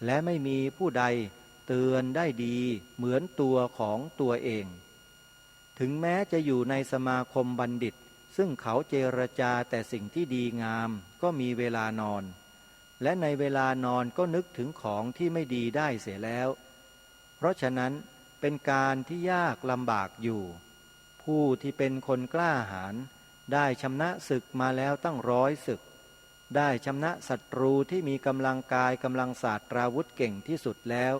และไม่มีผู้ใดเตือนได้ดีเหมือนตัวของตัวเองถึงแม้จะอยู่ในสมาคมบัณฑิตซึ่งเขาเจรจาแต่สิ่งที่ดีงามก็มีเวลานอนและในเวลานอนก็นึกถึงของที่ไม่ดีได้เสียแล้วเพราะฉะนั้นเป็นการที่ยากลำบากอยู่ผู้ที่เป็นคนกล้าหาญได้ชนะศึกมาแล้วตั้ง100 ศึกได้ชนะศัตรูที่มีกำลังกายกำลังศาสตราวุธเก่งที่สุดแล้ว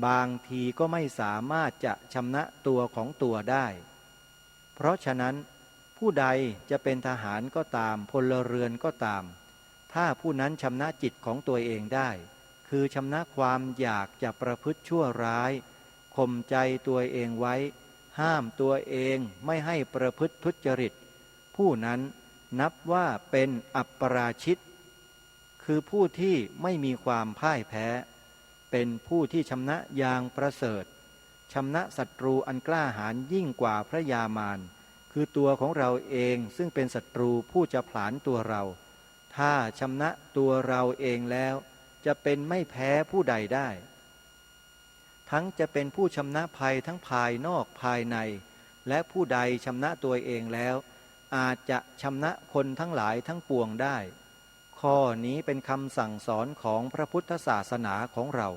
บางทีก็ไม่สามารถจะชนะตัวของตัวได้เพราะฉะนั้นผู้ใดจะเป็นทหารก็ตามพลเรือนก็ตามถ้าผู้นั้นชำนะจิตของตัวเองได้คือชำนะความอยากจะประพฤติชั่วร้ายข่มใจตัวเองไว้ห้ามตัวเองไม่ให้ประพฤติทุจริตผู้นั้นนับว่าเป็นอัปปราชิตคือผู้ที่ไม่มีความพ่ายแพ้เป็นผู้ที่ชำนะอย่างประเสริฐชำนะศัตรูอันกล้าหาญยิ่งกว่าพระยามารคือตัวของเราเองซึ่งเป็นศัตรูผู้จะผลาญตัวเราถ้าชำนะตัวเราเองแล้วจะเป็นไม่แพ้ผู้ใดได้ทั้งจะเป็นผู้ชำนะภัยทั้งภายนอกภายในและผู้ใดชำนะตัวเองแล้วอาจจะชำนะคนทั้งหลายทั้งปวงได้ข้อนี้เป็นคำสั่งสอนของพระพุทธศาสนาของเรา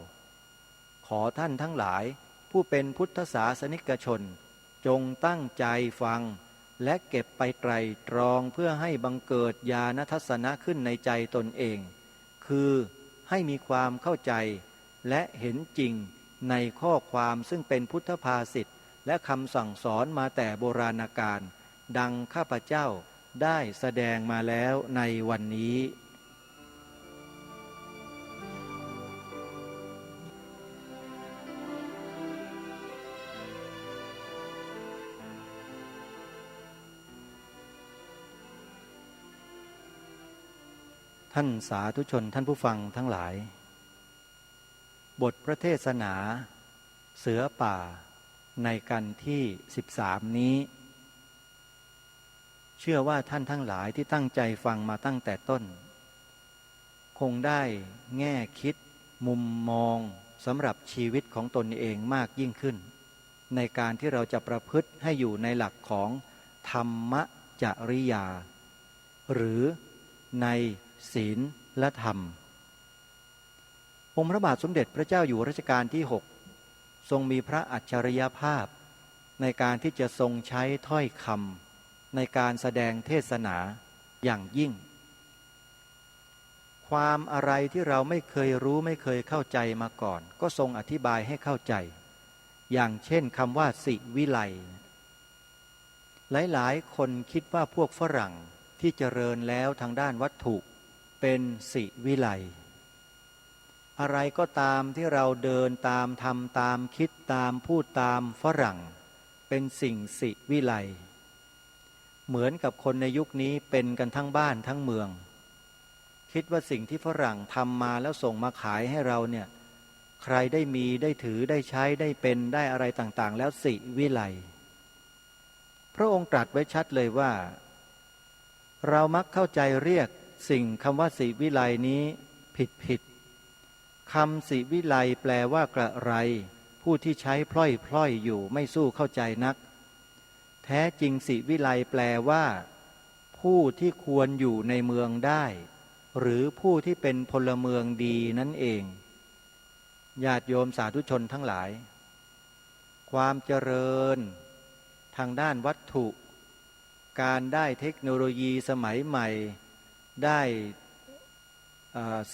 ขอท่านทั้งหลายผู้เป็นพุทธศาสนิกชนจงตั้งใจฟังและเก็บไปไตรตรองเพื่อให้บังเกิดญาณทัศนะขึ้นในใจตนเองคือให้มีความเข้าใจและเห็นจริงในข้อความซึ่งเป็นพุทธภาษิตและคำสั่งสอนมาแต่โบราณกาลดังข้าพเจ้าได้แสดงมาแล้วในวันนี้ท่านสาธุชนท่านผู้ฟังทั้งหลายบทพระเทศนาเสือป่าในกันที่13นี้ ชื่อว่าท่านทั้งหลายที่ตั้งใจฟังมาตั้งแต่ต้นคงได้แง่คิดมุมมองสำหรับชีวิตของตนเองมากยิ่งขึ้นในการที่เราจะประพฤติให้อยู่ในหลักของธรรมจริยาหรือในศีลและธรรมองค์พระบาทสมเด็จพระเจ้าอยู่หัวรัชกาลที่ 6ทรงมีพระอัจฉริยภาพในการที่จะทรงใช้ถ้อยคำในการแสดงเทศนาอย่างยิ่งความอะไรที่เราไม่เคยรู้ไม่เคยเข้าใจมาก่อนก็ทรงอธิบายให้เข้าใจอย่างเช่นคำว่าสิวิไลหลายๆคนคิดว่าพวกฝรั่งที่เจริญแล้วทางด้านวัตถุเป็นสิวิไลอะไรก็ตามที่เราเดินตามทำตามคิดตามพูดตามฝรั่งเป็นสิ่งสิวิไลเหมือนกับคนในยุคนี้เป็นกันทั้งบ้านทั้งเมืองคิดว่าสิ่งที่ฝรั่งทำมาแล้วส่งมาขายให้เราเนี่ยใครได้มีได้ถือได้ใช้ได้เป็นได้อะไรต่างๆแล้วสิวิไลพระองค์ตรัสไว้ชัดเลยว่าเรามักเข้าใจเรียกสิ่งคำว่าสิวิไลนี้ผิดคำสิวิไลแปลว่ากระไรผู้ที่ใช้พล่อยอยู่ไม่สู้เข้าใจนักแท้จริงสิวิไลแปลว่าผู้ที่ควรอยู่ในเมืองได้หรือผู้ที่เป็นพลเมืองดีนั่นเองญาติโยมสาธุชนทั้งหลายความเจริญทางด้านวัตถุการได้เทคโนโลยีสมัยใหม่ได้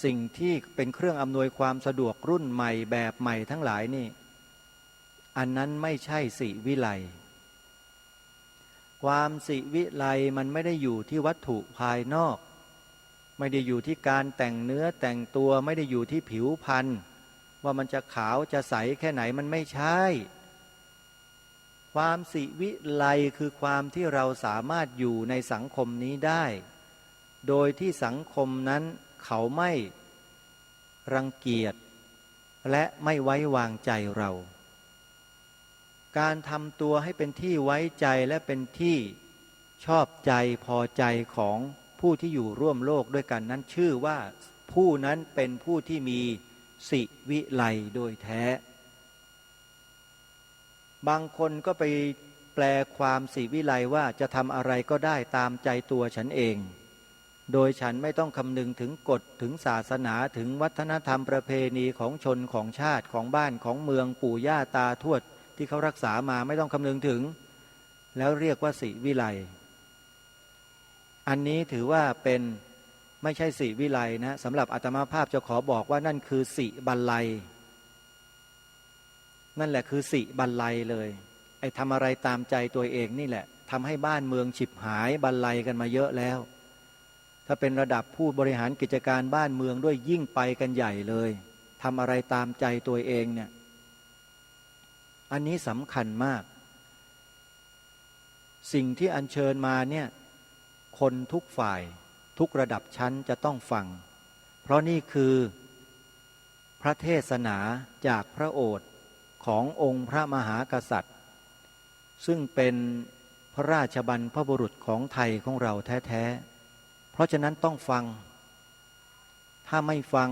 สิ่งที่เป็นเครื่องอำนวยความสะดวกรุ่นใหม่แบบใหม่ทั้งหลายนี่อันนั้นไม่ใช่สิวิไลความสิวิไลมันไม่ได้อยู่ที่วัตถุภายนอกไม่ได้อยู่ที่การแต่งเนื้อแต่งตัวไม่ได้อยู่ที่ผิวพรรณว่ามันจะขาวจะใสแค่ไหนมันไม่ใช่ความสิวิไลคือความที่เราสามารถอยู่ในสังคมนี้ได้โดยที่สังคมนั้นเขาไม่รังเกียจและไม่ไว้วางใจเราการทำตัวให้เป็นที่ไว้ใจและเป็นที่ชอบใจพอใจของผู้ที่อยู่ร่วมโลกด้วยกันนั้นชื่อว่าผู้นั้นเป็นผู้ที่มีสิวิไลโดยแท้บางคนก็ไปแปลความสิวิไลว่าจะทำอะไรก็ได้ตามใจตัวฉันเองโดยฉันไม่ต้องคำนึงถึงกฎถึงศาสนาถึงวัฒนธรรมประเพณีของชนของชาติของบ้านของเมืองปู่ย่าตาทวดที่เขารักษามาไม่ต้องคำนึงถึงแล้วเรียกว่าสิวิไลอันนี้ถือว่าเป็นไม่ใช่สิวิไลนะสำหรับอาตมาภาพจะขอบอกว่านั่นคือสิบัลไลนั่นแหละคือสิบัลไลเลยไอ้ทำอะไรตามใจตัวเองนี่แหละทำให้บ้านเมืองฉิบหายบัลไลกันมาเยอะแล้วถ้าเป็นระดับผู้บริหารกิจการบ้านเมืองด้วยยิ่งไปกันใหญ่เลยทำอะไรตามใจตัวเองเนี่ยอันนี้สำคัญมากสิ่งที่อัญเชิญมาเนี่ยคนทุกฝ่ายทุกระดับชั้นจะต้องฟังเพราะนี่คือพระเทศนาจากพระโอษฐ์ขององค์พระมหากษัตริย์ซึ่งเป็นพระราชบรรพบุรุษของไทยของเราแท้ๆเพราะฉะนั้นต้องฟังถ้าไม่ฟัง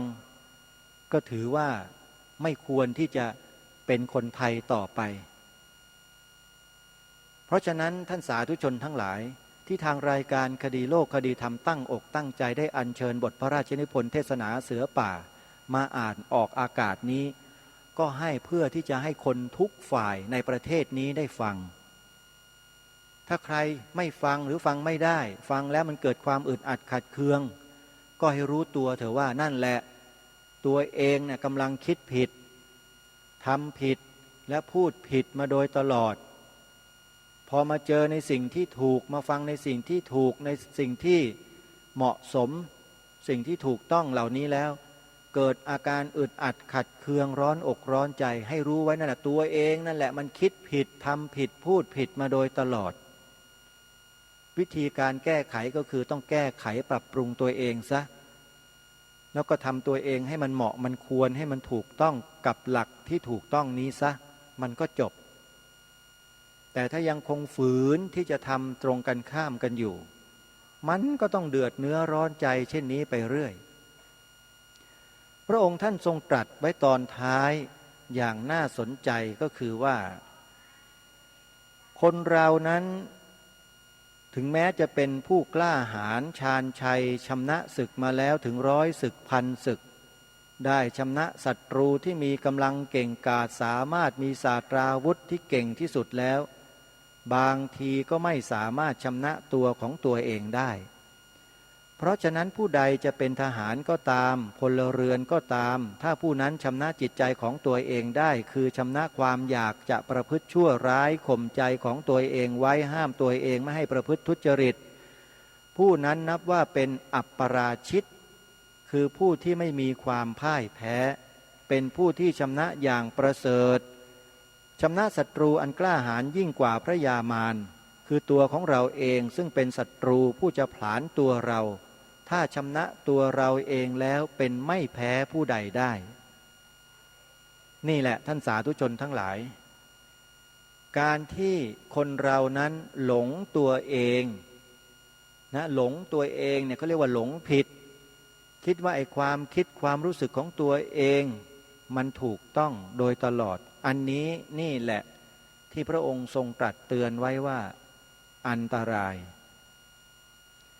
ก็ถือว่าไม่ควรที่จะเป็นคนไทยต่อไปเพราะฉะนั้นท่านสาธุชนทั้งหลายที่ทางรายการคดีโลกคดีธรรมตั้งอกตั้งใจได้อัญเชิญบทพระราชนิพนธ์เทศนาเสือป่ามาอ่านออกอากาศนี้ก็ให้เพื่อที่จะให้คนทุกฝ่ายในประเทศนี้ได้ฟังถ้าใครไม่ฟังหรือฟังไม่ได้ฟังแล้วมันเกิดความอึดอัดขัดเคืองก็ให้รู้ตัวเถอะว่านั่นแหละตัวเองเนี่ยกำลังคิดผิดทำผิดและพูดผิดมาโดยตลอดพอมาเจอในสิ่งที่ถูกมาฟังในสิ่งที่ถูกในสิ่งที่เหมาะสมสิ่งที่ถูกต้องเหล่านี้แล้วเกิดอาการอึดอัดขัดเคืองร้อนอกร้อนใจให้รู้ไว้นั่นแหละตัวเองนั่นแหละมันคิดผิดทำผิดพูดผิดมาโดยตลอดวิธีการแก้ไขก็คือต้องแก้ไขปรับปรุงตัวเองซะแล้วก็ทำตัวเองให้มันเหมาะมันควรให้มันถูกต้องกับหลักที่ถูกต้องนี้ซะมันก็จบแต่ แต่ถ้ายังคงฝืนที่จะทำตรงกันข้ามกันอยู่มันก็ต้องเดือดเนื้อร้อนใจเช่นนี้ไปเรื่อยพระองค์ท่านทรงตรัสไว้ตอนท้ายอย่างน่าสนใจก็คือว่าคนเรานั้นถึงแม้จะเป็นผู้กล้าหาญชาญชัยชำนะศึกมาแล้วถึง100 ศึกพันศึกได้ชำนะศัตรูที่มีกำลังเก่งกาจสามารถมีศาสตราวุธที่เก่งที่สุดแล้วบางทีก็ไม่สามารถชำนะตัวของตัวเองได้เพราะฉะนั้นผู้ใดจะเป็นทหารก็ตามพลเรือนก็ตามถ้าผู้นั้นชำนะจิตใจของตัวเองได้คือชำนะความอยากจะประพฤติชั่วร้ายข่มใจของตัวเองไว้ห้ามตัวเองไม่ให้ประพฤติทุจริตผู้นั้นนับว่าเป็นอัปปราชิตคือผู้ที่ไม่มีความพ่ายแพ้เป็นผู้ที่ชำนะอย่างประเสริฐชำนะศัตรูอันกล้าหาญยิ่งกว่าพระยามารคือตัวของเราเองซึ่งเป็นศัตรูผู้จะผลาญตัวเราถ้าชำนะตัวเราเองแล้วเป็นไม่แพ้ผู้ใดได้นี่แหละท่านสาธุชนทั้งหลายการที่คนเรานั้นหลงตัวเองนะหลงตัวเองเนี่ยเขาเรียกว่าหลงผิดคิดว่าไอ้ความคิดความรู้สึกของตัวเองมันถูกต้องโดยตลอดอันนี้นี่แหละที่พระองค์ทรงตรัสเตือนไว้ว่าอันตราย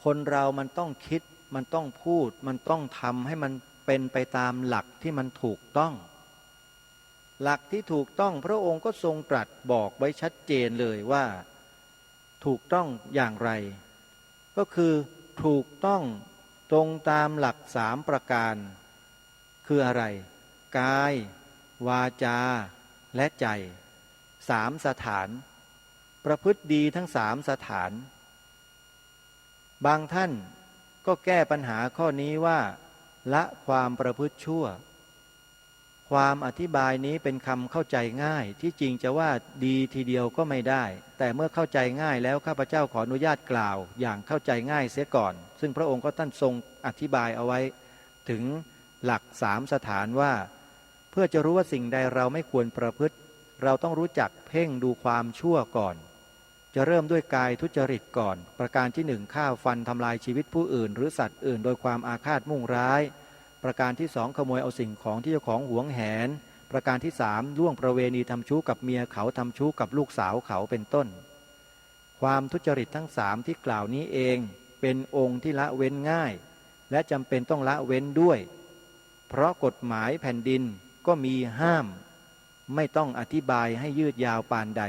คนเรามันต้องคิดมันต้องพูดมันต้องทำให้มันเป็นไปตามหลักที่มันถูกต้องหลักที่ถูกต้องพระองค์ก็ทรงตรัสบอกไว้ชัดเจนเลยว่าถูกต้องอย่างไรก็คือถูกต้องตรงตามหลัก3ประการคืออะไรกายวาจาและใจ3สถานประพฤติดีทั้ง3สถานบางท่านก็แก้ปัญหาข้อนี้ว่าละความประพฤติชั่วความอธิบายนี้เป็นคำเข้าใจง่ายที่จริงจะว่าดีทีเดียวก็ไม่ได้แต่เมื่อเข้าใจง่ายแล้วข้าพเจ้าขออนุญาตกล่าวอย่างเข้าใจง่ายเสียก่อนซึ่งพระองค์ก็ท่านทรงอธิบายเอาไว้ถึงหลัก3สถานว่าเพื่อจะรู้ว่าสิ่งใดเราไม่ควรประพฤติเราต้องรู้จักเพ่งดูความชั่วก่อนจะเริ่มด้วยกายทุจริตก่อนประการที่1ฆ่าฟันทำลายชีวิตผู้อื่นหรือสัตว์อื่นโดยความอาฆาตมุ่งร้ายประการที่2ขโมยเอาสิ่งของที่เจ้าของหวงแหนประการที่3ล่วงประเวณีทำชู้กับเมียเขาทำชู้กับลูกสาวเขาเป็นต้นความทุจริตทั้ง3ที่กล่าวนี้เองเป็นองค์ที่ละเว้นง่ายและจำเป็นต้องละเว้นด้วยเพราะกฎหมายแผ่นดินก็มีห้ามไม่ต้องอธิบายให้ยืดยาวปานใด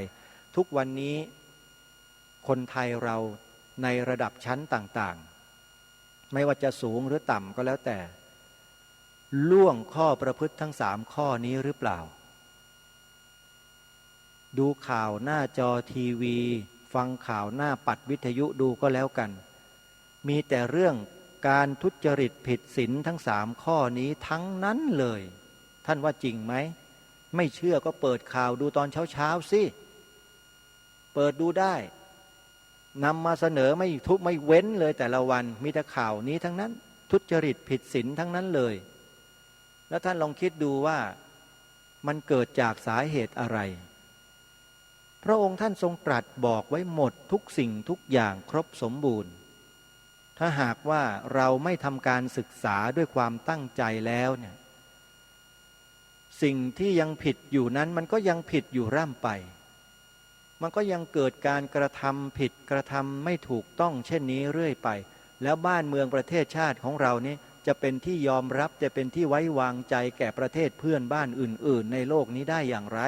ทุกวันนี้คนไทยเราในระดับชั้นต่างๆไม่ว่าจะสูงหรือต่ำก็แล้วแต่ล่วงข้อประพฤติทั้ง3ข้อนี้หรือเปล่าดูข่าวหน้าจอทีวีฟังข่าวหน้าปัดวิทยุดูก็แล้วกันมีแต่เรื่องการทุจริตผิดศีลทั้ง3ข้อนี้ทั้งนั้นเลยท่านว่าจริงไหมไม่เชื่อก็เปิดข่าวดูตอนเช้าสิเปิดดูได้นำมาเสนอไม่เว้นเลยแต่ละวันมีแต่ข่าวนี้ทั้งนั้นทุจริตผิดศีลทั้งนั้นเลยแล้วท่านลองคิดดูว่ามันเกิดจากสาเหตุอะไรพระองค์ท่านทรงตรัสบอกไว้หมดทุกสิ่งทุกอย่างครบสมบูรณ์ถ้าหากว่าเราไม่ทำการศึกษาด้วยความตั้งใจแล้วเนี่ยสิ่งที่ยังผิดอยู่นั้นมันก็ยังผิดอยู่ร่ำไปมันก็ยังเกิดการกระทำผิดกระทำไม่ถูกต้องเช่นนี้เรื่อยไปแล้วบ้านเมืองประเทศชาติของเรานี้จะเป็นที่ยอมรับจะเป็นที่ไว้วางใจแก่ประเทศเพื่อนบ้านอื่นๆในโลกนี้ได้อย่างไร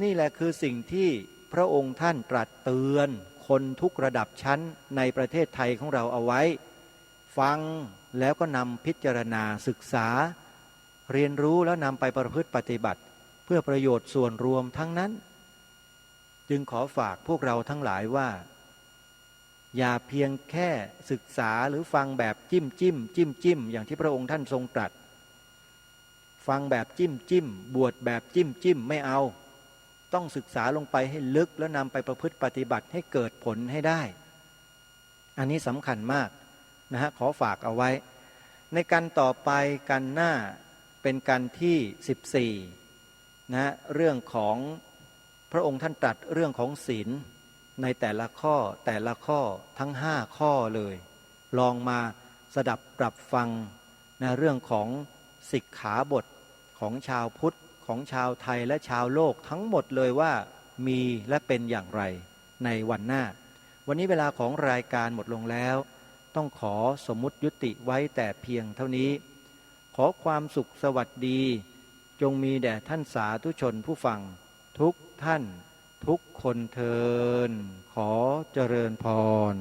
นี่แหละคือสิ่งที่พระองค์ท่านตรัสเตือนคนทุกระดับชั้นในประเทศไทยของเราเอาไว้ฟังแล้วก็นำพิจารณาศึกษาเรียนรู้แล้วนำไปประพฤติปฏิบัติเพื่อประโยชน์ส่วนรวมทั้งนั้นจึงขอฝากพวกเราทั้งหลายว่าอย่าเพียงแค่ศึกษาหรือฟังแบบจิ้มอย่างที่พระองค์ท่านทรงตรัสฟังแบบจิ้มบวชแบบจิ้มไม่เอาต้องศึกษาลงไปให้ลึกแล้วนำไปประพฤติปฏิบัติให้เกิดผลให้ได้อันนี้สำคัญมากนะฮะขอฝากเอาไว้ในกันต่อไปกันหน้าเป็นกันที่14นะเรื่องของพ พระองค์ท่านตรัสเรื่องของศีลในแต่ละข้อทั้ง5ข้อเลย ลองมาสดับปรับฟังในเรื่องของสิกขาบทของชาวพุทธของชาวไทยและชาวโลกทั้งหมดเลยว่ามีและเป็นอย่างไรในวันหน้า วันนี้เวลาของรายการหมดลงแล้วต้องขอสมมุติยุติไว้แต่เพียงเท่านี้ ขอความสุขสวัสดีจงมีแด่ท่านสาธุชนผู้ฟังทุกท่านทุกคนเทินขอเจริญพร